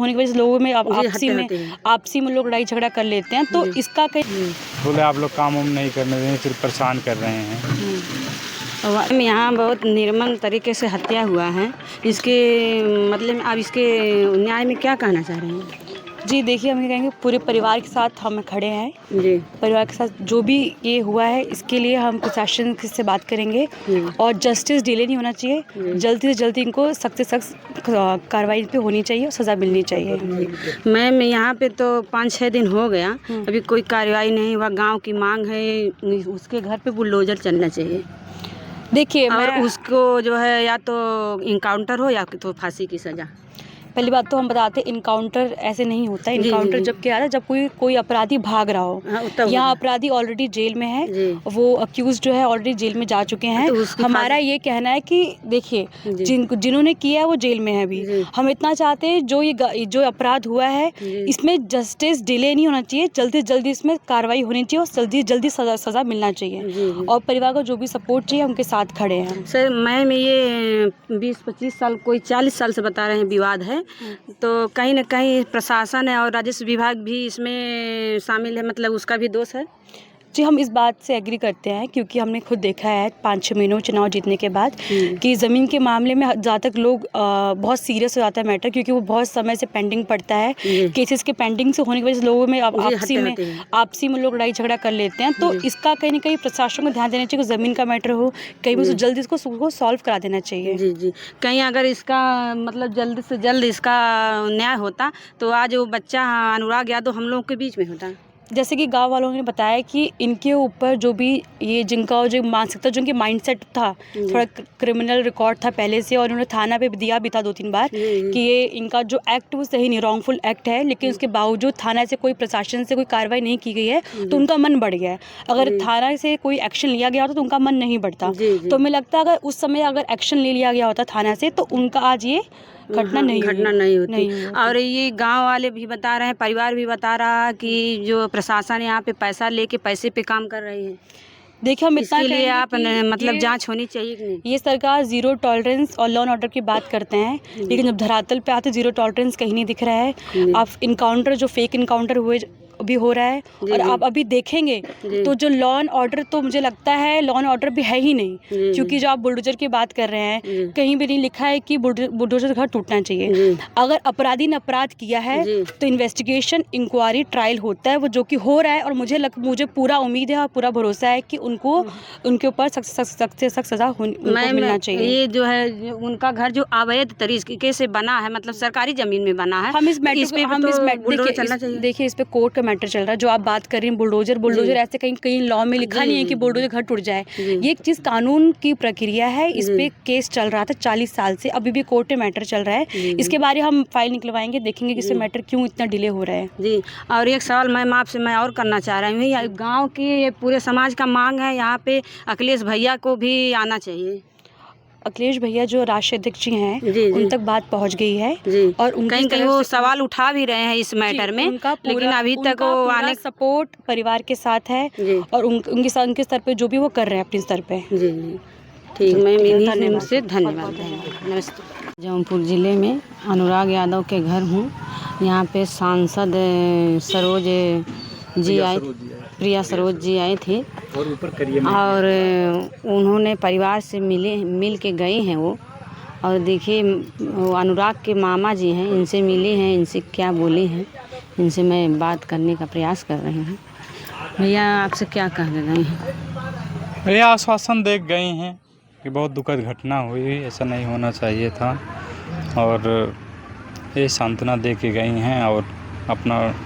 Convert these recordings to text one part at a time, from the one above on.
होने की वजह से लोगों में आपसी में लोग लड़ाई झगड़ा कर लेते हैं, तो इसका कहीं बोले आप लोग काम वाम नहीं करने देंगे, सिर्फ परेशान कर रहे हैं। यहाँ बहुत निर्मम तरीके से हत्या हुआ है, इसके मतलब आप इसके न्याय में क्या कहना चाह रहे हैं? जी देखिए, हम ये कहेंगे पूरे परिवार के साथ हम खड़े हैं जी। परिवार के साथ जो भी ये हुआ है इसके लिए हम प्रशासन से बात करेंगे और जस्टिस डिले नहीं होना चाहिए, जल्दी से जल्दी इनको सख्त से सख्त कार्रवाई पे होनी चाहिए और सज़ा मिलनी चाहिए। मैम यहाँ पे तो 5-6 दिन हो गया, अभी कोई कार्रवाई नहीं हुआ। गांव की मांग है उसके घर पे बुलडोजर चलना चाहिए। देखिए और उसको जो है या तो इनकाउंटर हो या तो फांसी की सज़ा। पहली बात तो हम बताते हैं इनकाउंटर ऐसे नहीं होता है। इनकाउंटर जब क्या है, जब कोई अपराधी भाग रहा हो। यहाँ अपराधी ऑलरेडी जेल में है, वो अक्यूज जो है ऑलरेडी जेल में जा चुके हैं। तो हमारा ये कहना है कि देखिए जिन्होंने किया है वो जेल में है अभी। हम इतना चाहते हैं जो अपराध हुआ है इसमें जस्टिस डिले नहीं होना चाहिए, जल्दी से जल्दी इसमें कार्रवाई होनी चाहिए और जल्दी से जल्दी सज़ा मिलना चाहिए और परिवार को जो भी सपोर्ट चाहिए उनके साथ खड़े हैं। सर मैम ये 20-25 साल कोई 40 साल से बता रहे हैं विवाद है, तो कहीं न कहीं प्रशासन है और राजस्व विभाग भी इसमें शामिल है, मतलब उसका भी दोष है। जी हम इस बात से एग्री करते हैं क्योंकि हमने खुद देखा है 5-6 महीनों चुनाव जीतने के बाद कि ज़मीन के मामले में ज़्यादा तक लोग बहुत सीरियस हो जाता है मैटर, क्योंकि वो बहुत समय से पेंडिंग पड़ता है। केसेस के पेंडिंग से होने की वजह से लोगों में आपसी में लोग लड़ाई झगड़ा कर लेते हैं, तो इसका कहीं ना कहीं प्रशासन को ध्यान देना चाहिए कि ज़मीन का मैटर हो कहीं भी जल्दी इसको सॉल्व करा देना चाहिए। जी कहीं अगर इसका मतलब जल्द से जल्द इसका न्याय होता तो आज वो बच्चा अनुराग यादव हम लोगों के बीच में होता। जैसे कि गांव वालों ने बताया कि इनके ऊपर जो भी ये जिनका जो मानसिकता जो इनके माइंडसेट था, थोड़ा क्रिमिनल रिकॉर्ड था पहले से, और उन्होंने थाना पे दिया भी था 2-3 बार कि ये इनका जो एक्ट वो सही नहीं, रॉन्गफुल एक्ट है, लेकिन उसके बावजूद थाना से कोई प्रशासन से कोई कार्रवाई नहीं की गई है तो उनका मन बढ़ गया है। अगर थाना से कोई एक्शन लिया गया होता तो उनका मन नहीं बढ़ता। तो मुझे लगता है अगर उस समय अगर एक्शन ले लिया गया होता थाना से तो उनका आज ये घटना नहीं होती। और ये गांव वाले भी बता रहे हैं, परिवार भी बता रहा कि जो प्रशासन यहाँ पे पैसा लेके पैसे पे काम कर रही है। देखिए हम इतना लिए आप मतलब जांच होनी चाहिए कि नहीं? ये सरकार जीरो टॉलरेंस और लॉ एंड ऑर्डर की बात करते हैं, लेकिन जब धरातल पे आते जीरो टॉलरेंस कहीं नहीं दिख रहा है। आप इनकाउंटर जो फेक इनकाउंटर हुए अभी हो रहा है और आप अभी देखेंगे तो जो लॉ एंड ऑर्डर, तो मुझे लगता है लॉ एंड ऑर्डर भी है ही नहीं, क्योंकि जो आप बुलडोजर की बात कर रहे हैं कहीं भी नहीं लिखा है कि बुलडोजर घर टूटना चाहिए। अगर अपराधी ने अपराध किया है तो इन्वेस्टिगेशन, इंक्वायरी, ट्रायल होता है, वो जो कि हो रहा है। और मुझे पूरा उम्मीद है और पूरा भरोसा है कि उनके ऊपर सख्त से सख्त सजा मिलना चाहिए। ये जो है उनका घर जो अवैध तरीके से बना है, मतलब सरकारी जमीन में बना है, हम इस मैटर देखिए इस पे कोर्ट का मैटर चल रहा है। जो आप बात कर रही हैं बुलडोजर ऐसे कहीं लॉ में लिखा नहीं है कि बुलडोजर घर टूट जाए। ये एक चीज़ कानून की प्रक्रिया है। इस पे केस चल रहा था 40 साल से, अभी भी कोर्ट में मैटर चल रहा है। इसके बारे हम फाइल निकलवाएंगे, देखेंगे कि इस मैटर क्यों इतना डिले हो रहा है। जी और एक सवाल मैम आपसे मैं और करना चाह रही हूँ, गाँव की पूरे समाज का मांग है यहाँ पे अखिलेश भैया को भी आना चाहिए। अखिलेश भैया जो राष्ट्रीय अध्यक्ष जी हैं उन तक बात पहुंच गई है और कहीं वो सवाल उठा भी रहे हैं इस मैटर में, लेकिन अभी तक वो आने सपोर्ट परिवार के साथ है और उनके स्तर पे जो भी वो कर रहे हैं अपने स्तर पे। जी ठीक मैम, से धन्यवाद। नमस्ते। जौनपुर ज़िले में अनुराग यादव के घर हूँ। यहाँ पे सांसद प्रिया सरोज जी आए थे और उन्होंने परिवार से मिल के गए हैं वो। और देखिए वो अनुराग के मामा जी हैं, इनसे मिले हैं, इनसे क्या बोले हैं, इनसे मैं बात करने का प्रयास कर रही हूँ। भैया आपसे क्या कह रहे हैं? भैया आश्वासन दे गए हैं कि बहुत दुखद घटना हुई, ऐसा नहीं होना चाहिए था, और ये सांत्वना दे के गई हैं और अपना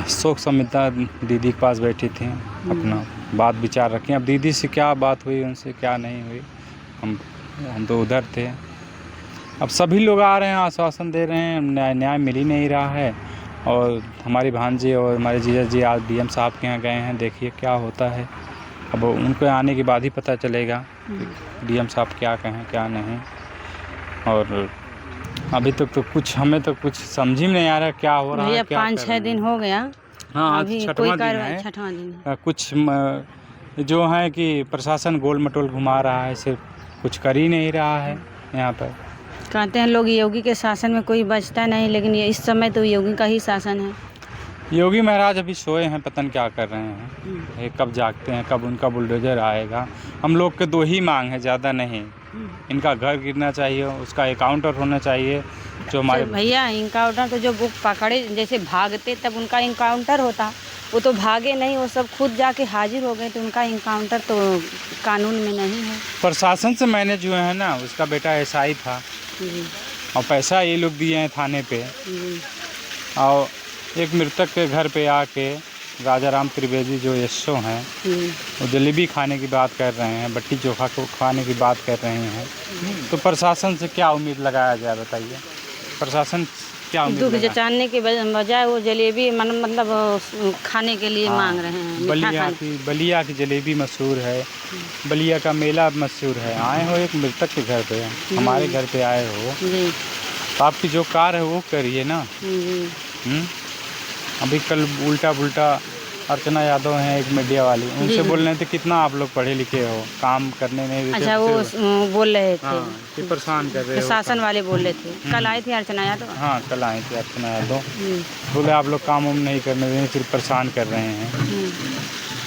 शोक संवेदना दीदी के पास बैठी थी, अपना बात विचार रखें। अब दीदी से क्या बात हुई, उनसे क्या नहीं हुई, हम तो उधर थे। अब सभी लोग आ रहे हैं, आश्वासन दे रहे हैं, न्याय मिल ही नहीं रहा है। और हमारी भांजी और हमारे जीजा जी आज डीएम साहब के यहाँ गए हैं, देखिए क्या होता है। अब उनको आने के बाद ही पता चलेगा डीएम साहब क्या कहें क्या नहीं। और अभी तक तो कुछ हमें तो कुछ समझ ही नहीं आ रहा क्या हो रहा है। 5-6 दिन हो गया। हाँ अभी छठवां दिन है। कुछ जो है कि प्रशासन गोल मटोल घुमा रहा है, सिर्फ कुछ कर ही नहीं रहा है यहाँ पर। कहते हैं लोग योगी के शासन में कोई बचता नहीं, लेकिन ये इस समय तो योगी का ही शासन है। योगी महाराज अभी सोए हैं, पता नहीं क्या कर रहे हैं। ये कब जागते हैं, कब उनका बुलडोजर आएगा। हम लोग के 2 ही मांग है, ज़्यादा नहीं। इनका घर गिरना चाहिए, उसका एकाउंटर होना चाहिए जो हमारे भैया इनकाउंटर तो जो बुक पकड़े जैसे भागते तब उनका इनकाउंटर होता, वो तो भागे नहीं, वो सब खुद जाके हाजिर हो गए, तो उनका इनकाउंटर तो कानून में नहीं है। प्रशासन से मैनेज हुए हैं ना। उसका बेटा एसआई था और पैसा ये लोग दिए हैं थाने पे। और एक मृतक के घर पे आके राजाराम त्रिवेदी जो एसओ हैं वो जलेबी खाने की बात कर रहे हैं, बट्टी चोखा को खाने की बात कर रहे हैं। तो प्रशासन से क्या उम्मीद लगाया जाए बताइए? प्रशासन क्या उम्मीद दुख जचाने के बजाय वो जलेबी मतलब खाने के लिए मांग रहे हैं। बलिया की जलेबी मशहूर है, बलिया का मेला मशहूर है। आए हो एक मृतक के घर पे, हमारे घर पे आए हो, तो आपकी जो कार है वो करिए ना। अभी कल उल्टा पुल्टा अर्चना यादव हैं एक मीडिया वाली, उनसे बोल रहे थे कितना आप लोग पढ़े लिखे हो, काम करने नहीं देते। अच्छा, वो बोल रहे थे कि परेशान कर रहे हो। प्रशासन वाले बोल रहे थे। कल आई थी अर्चना यादव। हाँ, कल आई थी अर्चना यादव। बोले आप लोग काम वाम नहीं करने देंगे, सिर्फ परेशान कर रहे हैं।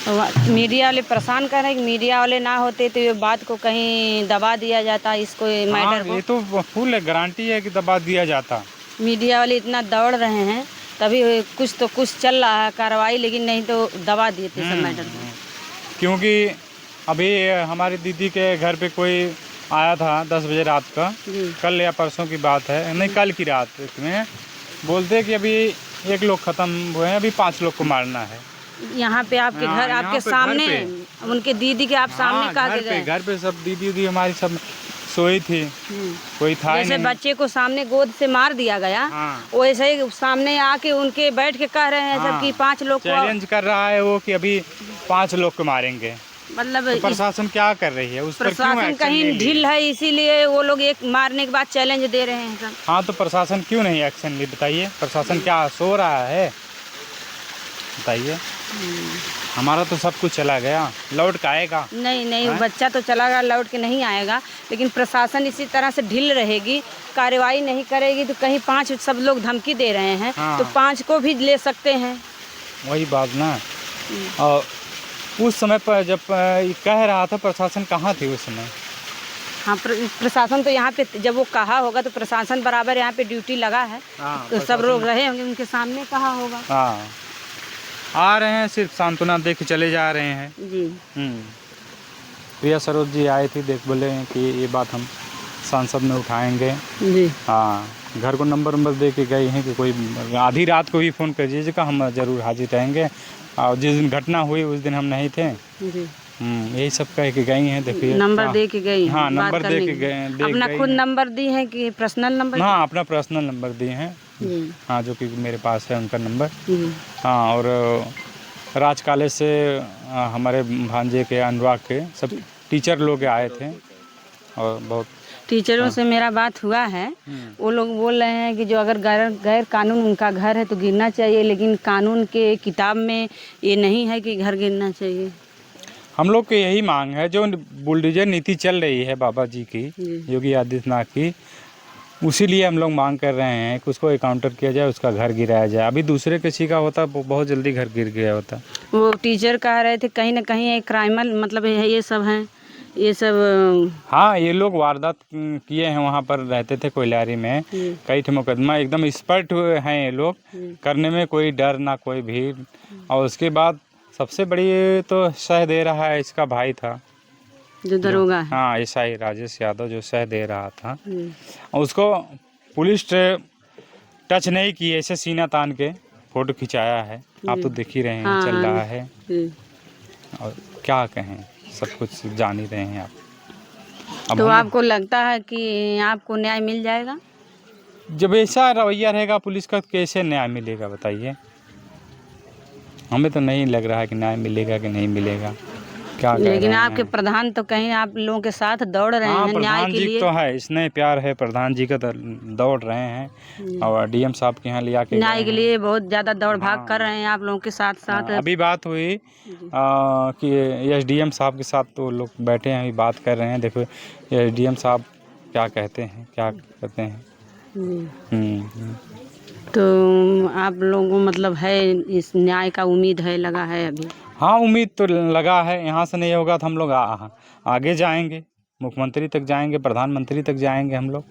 तो मीडिया वाले परेशान कर रहे हैं। मीडिया वाले ना होते तो ये बात को कहीं दबा दिया जाता, इसको मैटर को। ये तो फुल गारंटी है कि दबा दिया जाता। मीडिया वाले इतना दौड़ रहे हैं तभी कुछ तो कुछ चल रहा है कार्रवाई, लेकिन नहीं तो दबा दिए थे सब मैटर को। क्योंकि अभी हमारी दीदी के घर पे कोई आया था 10 बजे रात का, कल या परसों की बात है, नहीं कल की रात में, बोलते कि अभी 1 लोग ख़त्म हुए हैं, अभी 5 लोग को मारना है। यहाँ पे आपके घर, आपके सामने, उनके दीदी के आप सामने कहा के गए। घर पे सब दीदी हमारी सब सोई थी, कोई था नहीं। जैसे बच्चे को सामने गोद से मार दिया गया, वैसे ही सामने आके उनके बैठ के कह रहे हैं सब कि 5 लोग को चैलेंज कर रहा है वो कि अभी 5 लोग को मारेंगे। मतलब तो प्रशासन क्या कर रही है उस पर? प्रशासन कहीं ढील है, इसीलिए वो लोग एक मारने के बाद चैलेंज दे रहे हैं सब। हाँ, तो प्रशासन क्यों नहीं एक्शन ली बताइए? प्रशासन क्या सो रहा है बताइए? हमारा तो सब कुछ चला गया, लौट के आएगा? नहीं, बच्चा तो चला गया, लौट के नहीं आएगा। लेकिन प्रशासन इसी तरह से ढील रहेगी, कार्रवाई नहीं करेगी, तो कहीं 5 सब लोग धमकी दे रहे हैं, तो 5 को भी ले सकते हैं। वही बात ना। और उस समय पर जब कह रहा था, प्रशासन कहाँ थी उस समय? हाँ, प्रशासन तो यहाँ पे जब वो कहा होगा तो प्रशासन बराबर यहाँ पे ड्यूटी लगा है, तो सब लोग रहे होंगे, उनके सामने कहा होगा। हाँ, आ रहे हैं, सिर्फ सांत्वना दे के चले जा रहे हैं जी। प्रिया सरोज जी आए थे, बोले कि ये बात हम सांसद में उठाएंगे जी। हाँ, घर को नंबर दे के गए हैं कि कोई आधी रात को भी फ़ोन कर दीजिएगा, हम ज़रूर हाजिर रहेंगे। और जिस दिन घटना हुई उस दिन हम नहीं थे जी। यही सब कह के गई हैं। देखिए, नंबर दे के गई। हाँ, नंबर दे के गए। अपना खुद नंबर दी है कि पर्सनल नंबर? हाँ, अपना पर्सनल नंबर दिए हैं। हाँ, जो कि मेरे पास है उनका नंबर। हाँ, और राज कॉलेज से हमारे भांजे के, अनुराग के सब टीचर लोग आए थे और बहुत टीचरों से मेरा बात हुआ है। वो लोग बोल रहे हैं कि जो अगर गैर कानून उनका घर है तो गिरना चाहिए, लेकिन कानून के किताब में ये नहीं है कि घर गिरना चाहिए। हम लोग की यही मांग है, जो बुलडोजर नीति चल रही है बाबा जी की, योगी आदित्यनाथ की, उसी लिए हम लोग मांग कर रहे हैं कि उसको एकाउंटर किया जाए, उसका घर गिराया जाए। अभी दूसरे किसी का होता बहुत जल्दी घर गिर गया होता। वो टीचर कह रहे थे कहीं ना कहीं एक क्राइमल मतलब ये सब हैं, ये सब। हाँ, ये लोग वारदात किए हैं, वहाँ पर रहते थे कोयलारी में, कई थे मुकदमा, एकदम एक्सपर्ट हैं ये लोग करने में, कोई डर ना कोई भीड़। और उसके बाद सबसे बड़ी तो सह दे रहा है, इसका भाई था जो दरोगा है। हाँ, एसआई राजेश यादव जो सह दे रहा था, और उसको पुलिस टच नहीं की, ऐसे सीना तान के फोटो खिंचाया है। आप तो देख ही रहे हैं, चल रहा है। और क्या कहें, सब कुछ जान ही रहे हैं आप। तो आपको लगता है कि आपको न्याय मिल जाएगा? जब ऐसा रवैया रहेगा पुलिस का, कैसे न्याय मिलेगा बताइए? हमें तो नहीं लग रहा है कि न्याय मिलेगा कि नहीं मिलेगा। क्या लेकिन आपके प्रधान तो कहीं आप लोगों के साथ दौड़ रहे हैं न्याय के लिए। तो है, इसने प्यार है प्रधान जी का, तो दौड़ रहे हैं और डीएम साहब के यहाँ लिया के न्याय के लिए बहुत ज़्यादा दौड़ भाग कर रहे हैं आप लोगों के साथ साथ। अभी बात हुई कि एसडीएम साहब के साथ, तो लोग बैठे हैं, अभी बात कर रहे हैं। देखो, एसडीएम साहब क्या कहते हैं, क्या करते हैं। जी। तो आप लोगों को मतलब है इस न्याय का उम्मीद है, लगा है अभी? हाँ, उम्मीद तो लगा है। यहाँ से नहीं होगा तो हम लोग आगे जाएंगे, मुख्यमंत्री तक जाएंगे, प्रधानमंत्री तक जाएंगे हम लोग,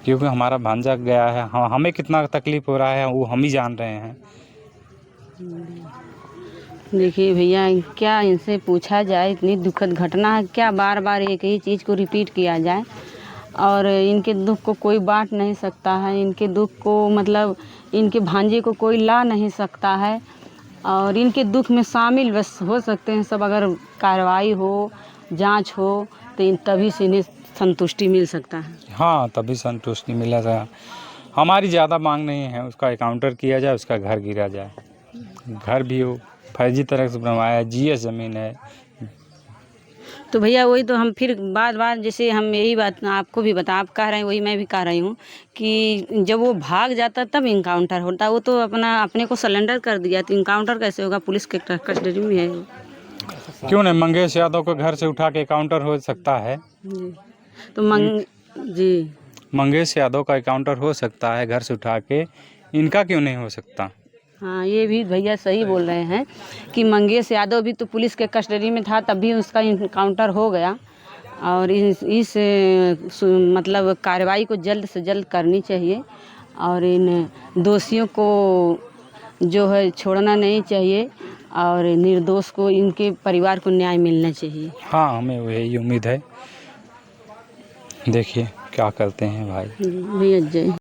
क्योंकि हमारा भांजा गया है। हमें कितना तकलीफ़ हो रहा है वो हम ही जान रहे हैं। देखिए भैया, क्या इनसे पूछा जाए, इतनी दुखद घटना है, क्या बार बार एक ही चीज़ को रिपीट किया जाए। और इनके दुख को कोई बांट नहीं सकता है, इनके दुख को मतलब इनके भांजे को कोई ला नहीं सकता है। और इनके दुख में शामिल बस हो सकते हैं सब, अगर कार्रवाई हो, जांच हो, तो तभी से इन्हें संतुष्टि मिल सकता है। हाँ, तभी संतुष्टि मिलेगा। हमारी ज़्यादा मांग नहीं है, उसका एकाउंटर किया जाए, उसका घर गिरा जाए। घर भी हो फर्जी तरह से बनवाया, जीएस ज़मीन है। तो भैया वही तो हम फिर बार बार जैसे हम यही बात आपको भी आप कह रहे हैं, वही मैं भी कह रही हूँ कि जब वो भाग जाता तब इनकाउंटर होता। वो तो अपने को सरेंडर कर दिया, तो इनकाउंटर कैसे होगा? पुलिस के कस्टडी में है। क्यों नहीं, मंगेश यादव को घर से उठा के एकाउंटर हो सकता है। जी। तो जी, मंगेश यादव का एकाउंटर हो सकता है घर से उठा के, इनका क्यों नहीं हो सकता? हाँ, ये भी भैया सही बोल रहे हैं कि मंगेश यादव भी तो पुलिस के कस्टडी में था, तब भी उसका इनकाउंटर हो गया। और इस मतलब कार्रवाई को जल्द से जल्द करनी चाहिए, और इन दोषियों को जो है छोड़ना नहीं चाहिए, और निर्दोष को, इनके परिवार को न्याय मिलना चाहिए। हाँ, हमें वही उम्मीद है। देखिए क्या करते हैं भाई। भैया जय।